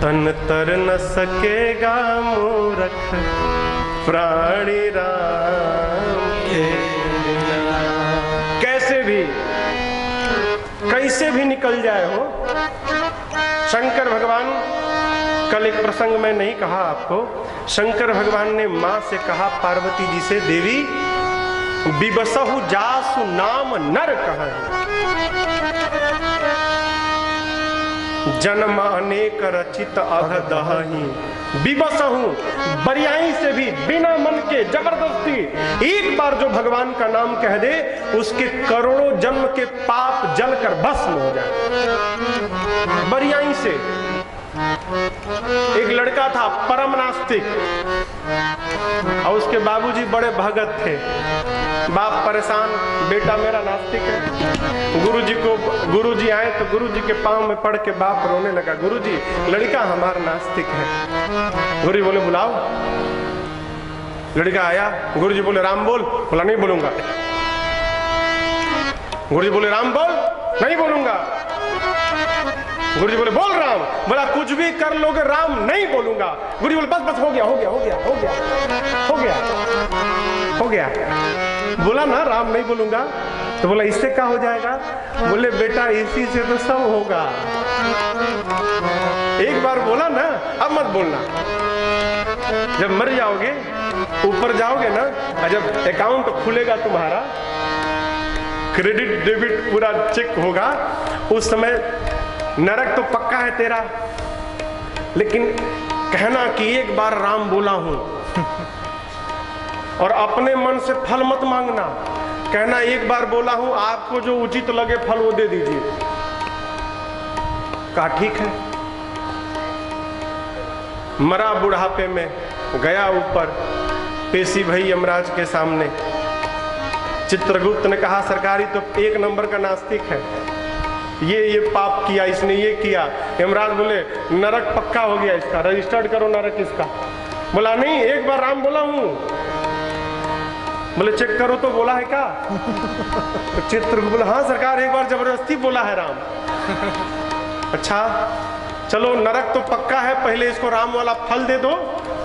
अंतर न सकेगा मूर्ख प्राणी राम के बिना। कैसे भी निकल जाए हो। शंकर भगवान, कल एक प्रसंग में नहीं कहा आपको, शंकर भगवान ने मां से कहा पार्वती जी से, देवी बिबसहु जासु नाम नर कहा, जन्म अनेक रचित अघ दहही। बिबसहु, बरियाई से भी बिना मन के जबरदस्ती एक बार जो भगवान का नाम कह दे, उसके करोड़ों जन्म के पाप जलकर भस्म हो जाए। बरियाई से। एक लड़का था परम नास्तिक और उसके बाबूजी बड़े भगत थे। बाप परेशान, बेटा मेरा नास्तिक है। गुरुजी आए तो गुरुजी के पांव में पड़ के बाप रोने लगा, गुरुजी लड़का हमारा नास्तिक है। गुरुजी बोले बुलाओ। लड़का आया, गुरुजी बोले राम बोल, बोला नहीं बोलूंगा। गुरुजी बोले राम बोल, नहीं बोलूंगा। गुरुजी बोले बोल राम, बोला कुछ भी कर लोगे राम नहीं बोलूंगा। गुरुजी बोले बस बस हो गया हो गया हो गया हो गया हो गया हो गया। बोला ना राम नहीं बोलूंगा, तो बोला इससे क्या हो जाएगा? बोले बेटा इसी से तो सब होगा। एक बार बोला ना, अब मत बोलना। जब मर जाओगे, ऊपर जाओगे ना, जब अकाउंट खुलेगा तुम्हारा, क्रेडिट डेबिट पूरा चेक होगा, उस समय नरक तो पक्का है तेरा, लेकिन कहना कि एक बार राम बोला हूं और अपने मन से फल मत मांगना। कहना एक बार बोला हूं, आपको जो उचित लगे फल वो दे दीजिए। कहा ठीक है। मरा बुढ़ापे में, गया ऊपर, पेशी भई यमराज के सामने। चित्रगुप्त ने कहा सरकारी तो एक नंबर का नास्तिक है, ये पाप किया इसने, ये किया। यमराज बोले नरक पक्का हो गया इसका, रजिस्टर्ड करो नरक इसका। बोला नहीं एक बार राम बोला हूं। बोले चेक करो तो बोला है क्या? तो चित्रगुप्त बोला हाँ सरकार एक बार जबरदस्ती बोला है राम। अच्छा चलो नरक तो पक्का है, पहले इसको राम वाला फल दे दो,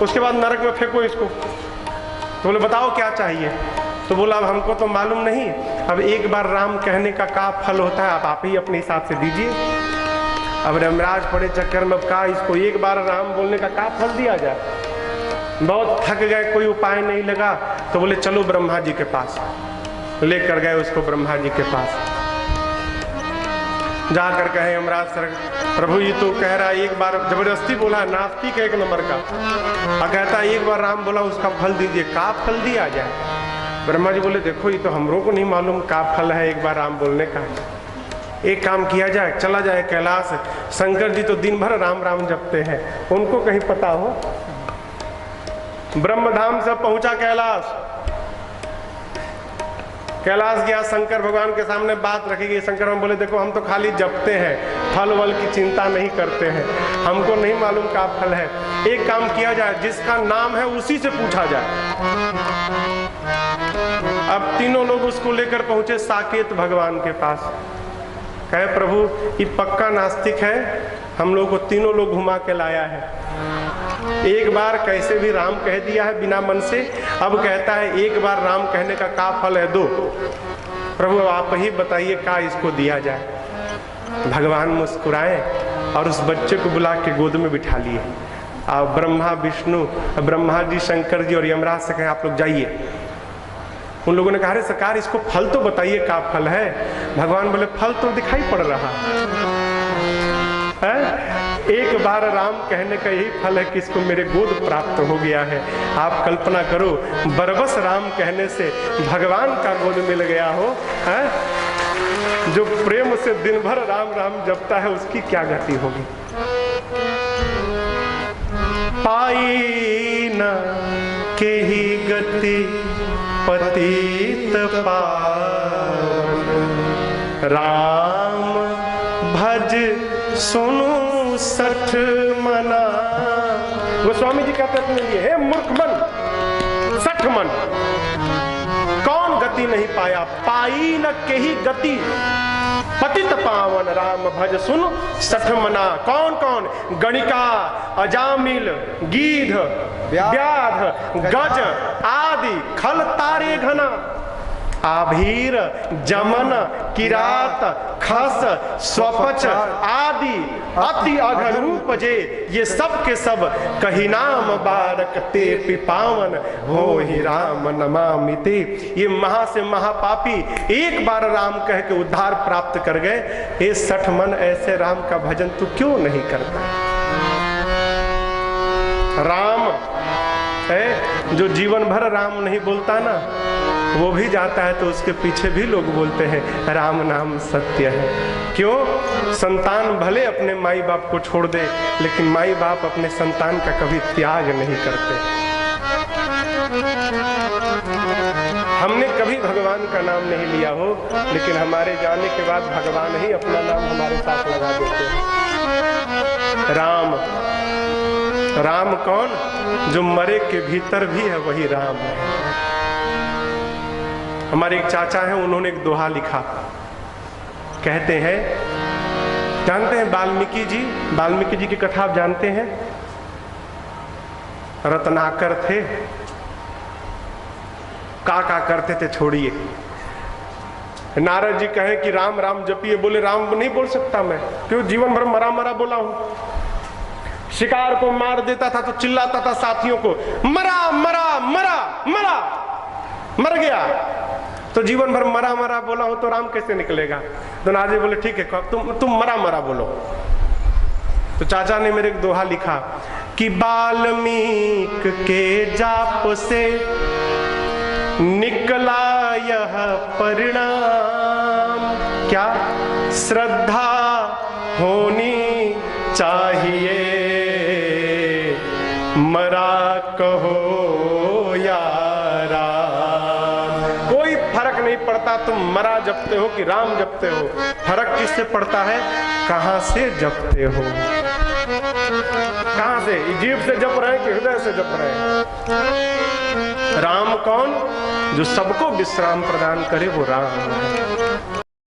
उसके बाद नरक में फेंको इसको। तो बोले बताओ क्या चाहिए? तो बोला अब हमको तो मालूम नहीं, अब एक बार राम कहने का क्या फल होता है आप ही अपने हिसाब से दीजिए। अब यमराज पड़े चक्कर में, कहा इसको एक बार राम बोलने का क्या फल दिया जाए? बहुत थक गए, कोई उपाय नहीं लगा, तो बोले चलो ब्रह्मा जी के पास। लेकर गए उसको ब्रह्मा जी के पास। जाकर कहे यमराज सर प्रभु ये तो कह रहा है एक बार जबरदस्ती बोला, नास्तिक है एक नंबर का, और कहता है एक बार राम बोला उसका फल दीजिए, का फल दिया जाए? ब्रह्मा जी बोले देखो ये तो हमरों को नहीं मालूम का फल है एक बार राम बोलने का। एक काम किया जाए, चला जाए कैलाश, शंकर जी तो दिन भर राम राम जपते हैं, उनको कहीं पता हो। ब्रह्मधाम से पहुंचा कैलाश। कैलाश गया, शंकर भगवान के सामने बात रखी गई। शंकर भगवान बोले देखो हम तो खाली जपते हैं, फल वल की चिंता नहीं करते हैं, हमको नहीं मालूम का फल है। एक काम किया जाए, जिसका नाम है उसी से पूछा जाए। अब तीनों लोग उसको लेकर पहुंचे साकेत भगवान के पास। कहे प्रभु ये पक्का नास्तिक है, हम लोग को तीनों लोग घुमा के लाया है। एक बार कैसे भी राम कह दिया है बिना मन से, अब कहता है एक बार राम कहने का क्या फल है दो। प्रभु आप ही बताइए क्या इसको दिया जाए। भगवान मुस्कुराए और उस बच्चे को बुला के गोद में बिठा लिए। और ब्रह्मा विष्णु, ब्रह्मा जी, शंकर जी और यमराज से कहे आप लोग जाइए। उन लोगों ने कहा अरे सरकार इसको फल तो बताइए क्या फल है। भगवान बोले फल तो दिखाई पड़ रहा है, एक बार राम कहने का यही फल है कि इसको मेरे गोद प्राप्त हो गया है। आप कल्पना करो बरबस राम कहने से भगवान का गोद मिल गया हो, है? जो प्रेम से दिन भर राम राम जपता है उसकी क्या गति होगी। पाई न के ही गति पतित पावन, राम भज सुनु सठ मना। गोस्वामी जी कहते अपने लिए हे मूर्ख मन, 60 मन कौन गति नहीं पाया। पाई न के ही गति, पतित पावन राम भज सुन सठ मना। कौन कौन? गणिका, अजामिल, गीध, व्याध, गज आदि, खल तारे घना, आभीर, जमन, किरात, खस, स्वपच आदि अति अघरूप जे, ये सब के सब कही नाम बारक ते पिपावन हो ही राम नमामि ते। ये महा से महापापी एक बार राम कह के उद्धार प्राप्त कर गए। ये 60 मन ऐसे राम का भजन तू क्यों नहीं करता? राम है जो जीवन भर राम नहीं बोलता ना, वो भी जाता है तो उसके पीछे भी लोग बोलते हैं राम नाम सत्य है। क्यों? संतान भले अपने माई बाप को छोड़ दे, लेकिन माई बाप अपने संतान का कभी त्याग नहीं करते। हमने कभी भगवान का नाम नहीं लिया हो, लेकिन हमारे जाने के बाद भगवान ही अपना नाम हमारे साथ लगा देते हैं। राम, राम कौन? जो मरे के भीतर भी है वही राम है। हमारे एक चाचा हैं, उन्होंने एक दोहा लिखा। कहते हैं, जानते हैं वाल्मीकि जी की कथा आप जानते हैं? रत्नाकर थे, का करते थे छोड़िए। नारद जी कहे कि राम राम जपिए, बोले राम नहीं बोल सकता मैं, क्यों? जीवन भर मरा मरा बोला हूं। शिकार को मार देता था तो चिल्लाता था साथियों को, मरा मरा मरा मरा, मर गया। तो जीवन भर मरा मरा बोला हूं तो राम कैसे निकलेगा? तो नारद जी बोले ठीक है, तुम मरा मरा बोलो। तो चाचा ने मेरे एक दोहा लिखा कि वाल्मीकि के जाप से निकला यह परिणाम, क्या? श्रद्धा होनी चाहिए, मरा कहो या राम। कोई फर्क नहीं पड़ता तुम मरा जपते हो कि राम जपते हो। फर्क किससे पड़ता है? कहां से जपते हो। कहां से? जीभ से जप रहे हैं कि हृदय से जप रहे हैं? राम कौन? जो सबको विश्राम प्रदान करे वो राम है।